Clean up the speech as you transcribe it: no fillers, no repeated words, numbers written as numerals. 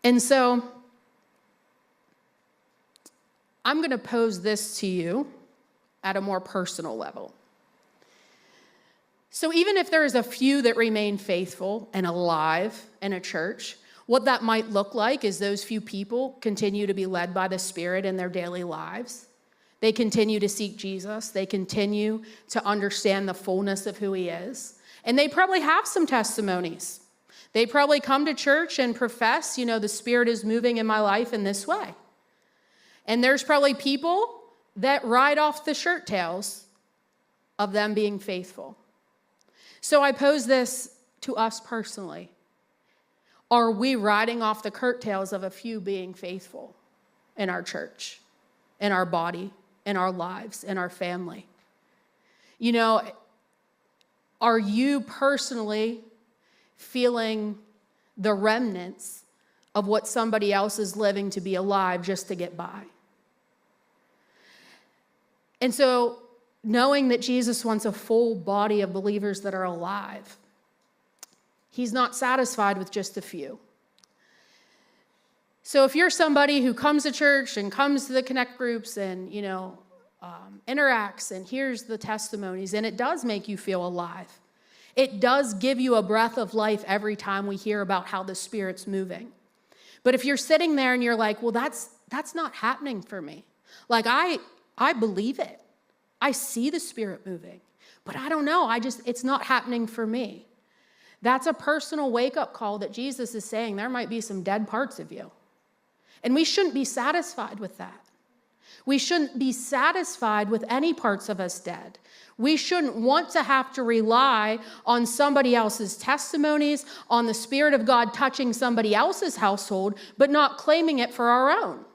And so I'm going to pose this to you at a more personal level. So even if there is a few that remain faithful and alive in a church, what that might look like is those few people continue to be led by the Spirit in their daily lives. They continue to seek Jesus. They continue to understand the fullness of who he is. And they probably have some testimonies. They probably come to church and profess, the Spirit is moving in my life in this way. And there's probably people that ride off the shirt tails of them being faithful. So I pose this to us personally. Are we riding off the curtails of a few being faithful in our church, in our body, in our lives, in our family? Are you personally feeling the remnants of what somebody else is living to be alive just to get by? And so, knowing that Jesus wants a full body of believers that are alive, he's not satisfied with just a few. So if you're somebody who comes to church and comes to the connect groups and, interacts and hears the testimonies, and it does make you feel alive. It does give you a breath of life every time we hear about how the Spirit's moving. But if you're sitting there and you're like, well, that's not happening for me. Like, I believe it. I see the Spirit moving, but I don't know. It's not happening for me. That's a personal wake-up call that Jesus is saying there might be some dead parts of you. And we shouldn't be satisfied with that. We shouldn't be satisfied with any parts of us dead. We shouldn't want to have to rely on somebody else's testimonies, on the Spirit of God touching somebody else's household, but not claiming it for our own.